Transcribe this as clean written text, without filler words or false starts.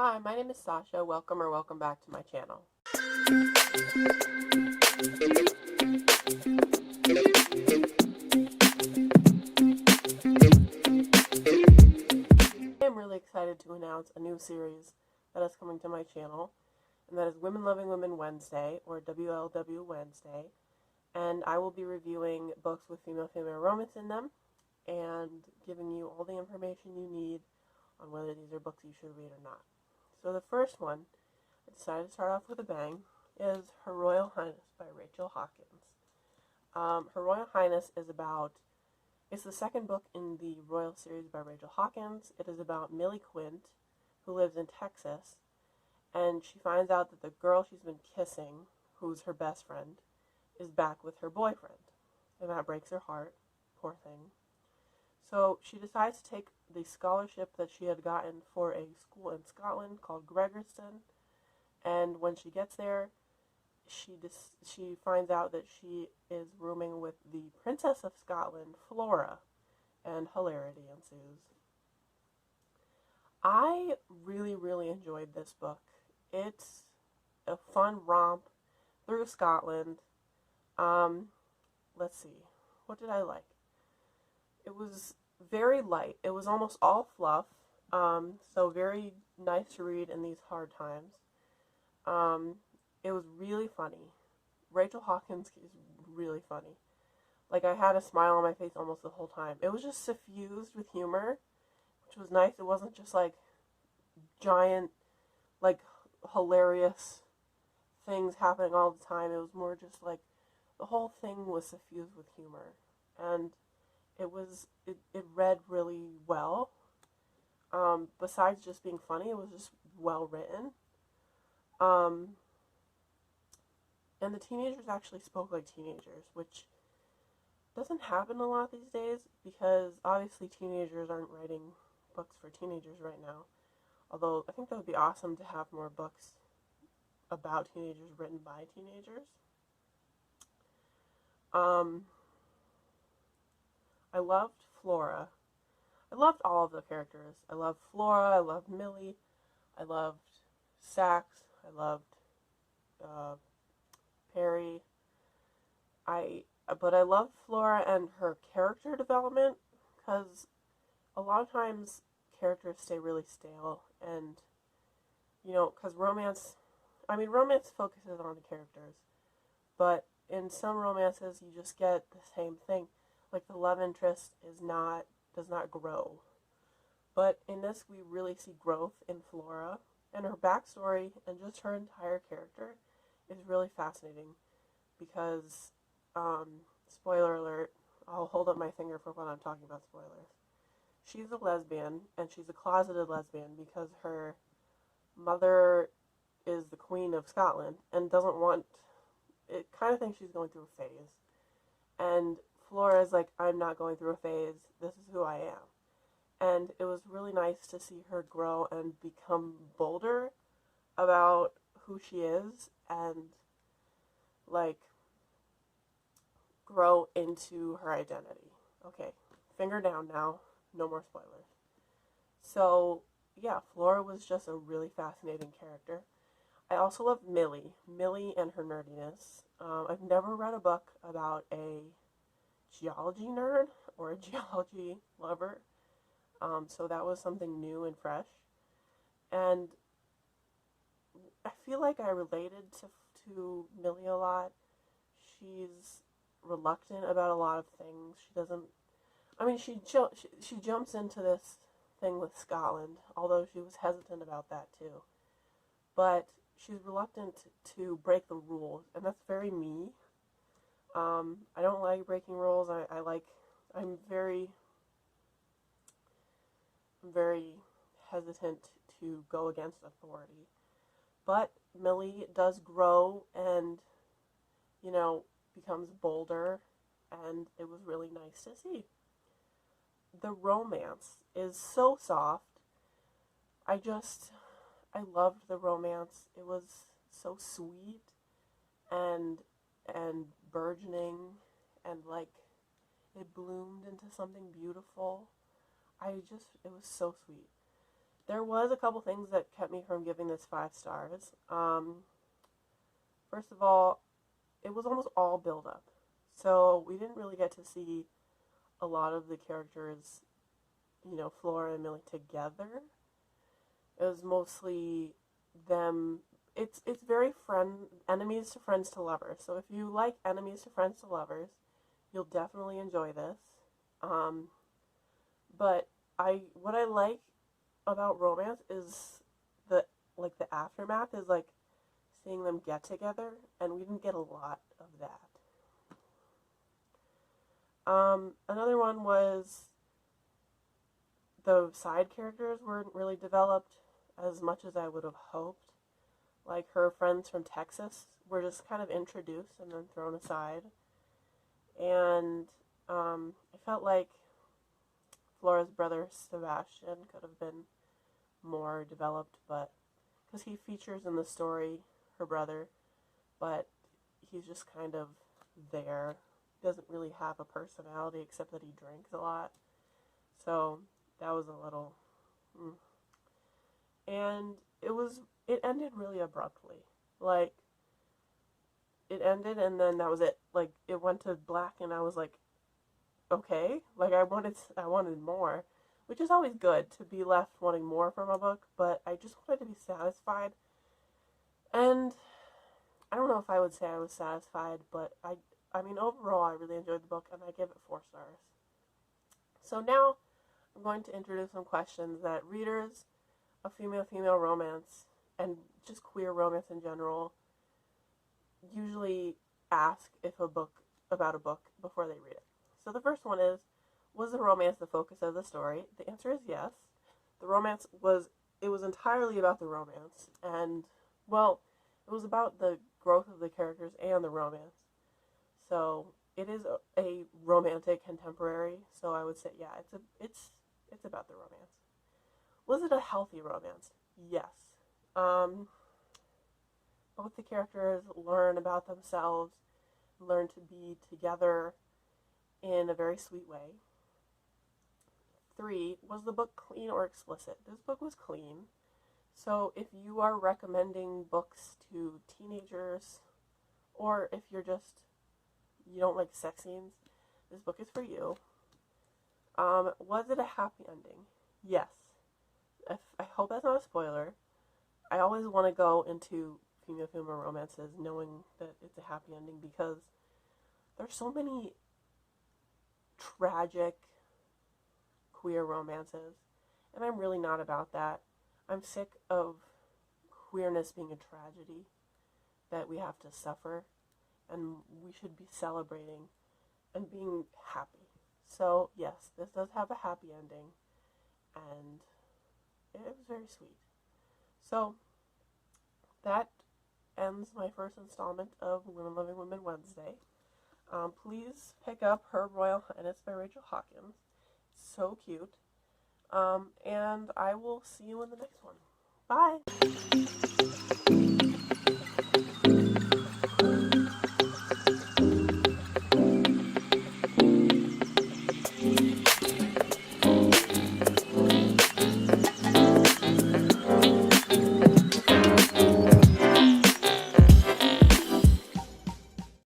Hi, my name is Sasha. Welcome back to my channel. I am really excited to announce a new series that is coming to my channel, and that is WLW Wednesday, or WLW Wednesday, and I will be reviewing books with female-female romance in them, and giving you all the information you need on whether these are books you should read or not. So the first one, I decided to start off with a bang, is Her Royal Highness by Rachel Hawkins. Her Royal Highness it's the second book in the Royal series by Rachel Hawkins. It is about Millie Quint, who lives in Texas, and she finds out that the girl she's been kissing, who's her best friend, is back with her boyfriend, and that breaks her heart. Poor thing. So she decides to take the scholarship that she had gotten for a school in Scotland called Gregorston, and when she gets there, she finds out that she is rooming with the Princess of Scotland, Flora, and hilarity ensues. I really enjoyed this book. It's a fun romp through Scotland. Let's see, what did I like? It was very light. It was almost all fluff, so very nice to read in these hard times. It was really funny. Rachel Hawkins is really funny. Like, I had a smile on my face almost the whole time. It was just suffused with humor, which was nice. It wasn't just like giant, like, hilarious things happening all the time. It was more just like the whole thing was suffused with humor, and it read really well. Besides just being funny, it was just well written. And the teenagers actually spoke like teenagers, which doesn't happen a lot these days, because obviously teenagers aren't writing books for teenagers right now. Although I think that would be awesome to have more books about teenagers written by teenagers. I loved Flora. I loved all of the characters. I loved Flora, I loved Millie, I loved Sax, I loved Perry. But I loved Flora and her character development, because a lot of times characters stay really stale, and, because romance focuses on the characters, but in some romances you just get the same thing. Like, the love interest does not grow. But in this, we really see growth in Flora, and her backstory and just her entire character is really fascinating, because, spoiler alert, I'll hold up my finger for when I'm talking about spoilers. She's a lesbian, and she's a closeted lesbian because her mother is the Queen of Scotland and doesn't want it, kind of thinks she's going through a phase. And Flora's like, I'm not going through a phase, this is who I am. And it was really nice to see her grow and become bolder about who she is, and, like, grow into her identity. Okay, finger down now, no more spoilers. So, yeah, Flora was just a really fascinating character. I also love Millie and her nerdiness. I've never read a book about a geology nerd or a geology lover, so that was something new and fresh. And I feel like I related to Millie a lot. She's reluctant about a lot of things. She doesn't. I mean, she jumps into this thing with Scotland, although she was hesitant about that too. But she's reluctant to break the rules, and that's very me. I don't like breaking rules. I'm very hesitant to go against authority. But Millie does grow and, becomes bolder, and it was really nice to see. The romance is so soft. I loved the romance. It was so sweet and burgeoning, and, like, it bloomed into something beautiful. It was so sweet. There was a couple things that kept me from giving this 5 stars. First of all, it was almost all build up. So we didn't really get to see a lot of the characters, Flora and Millie together. It was mostly them. It's very enemies to friends to lovers. So if you like enemies to friends to lovers, you'll definitely enjoy this. But what I like about romance is the aftermath is seeing them get together, and we didn't get a lot of that. Another one was the side characters weren't really developed as much as I would have hoped. Like her friends from Texas were just kind of introduced and then thrown aside. And I felt like Flora's brother Sebastian could have been more developed, but because he features in the story, her brother, but he's just kind of there. Doesn't really have a personality except that he drinks a lot. So that was a little... And it ended really abruptly. Like, it ended and then that was it. Like, it went to black and I was like, okay. Like, I wanted more, which is always good to be left wanting more from a book, but I just wanted to be satisfied. And I don't know if I would say I was satisfied, but I mean, overall, I really enjoyed the book, and I give it 4 stars. So now, I'm going to introduce some questions that readers of female-female romance, and just queer romance in general, usually ask about a book before they read it. So the first one is, was the romance the focus of the story? The answer is yes. The romance was entirely about the romance, and, well, it was about the growth of the characters and the romance. So it is a romantic contemporary. So I would say, yeah, it's about the romance. Was it a healthy romance? Yes. Both the characters learn about themselves, learn to be together in a very sweet way. 3, was the book clean or explicit? This book was clean. So if you are recommending books to teenagers, or if you don't like sex scenes, this book is for you. Was it a happy ending? Yes. I hope that's not a spoiler. I always want to go into female romances knowing that it's a happy ending because there's so many tragic queer romances, and I'm really not about that. I'm sick of queerness being a tragedy that we have to suffer, and we should be celebrating and being happy. So, yes, this does have a happy ending, and it was very sweet. So, that ends my first installment of Women Loving Women Wednesday. Please pick up Her Royal Highness by Rachel Hawkins. So cute. And I will see you in the next one. Bye!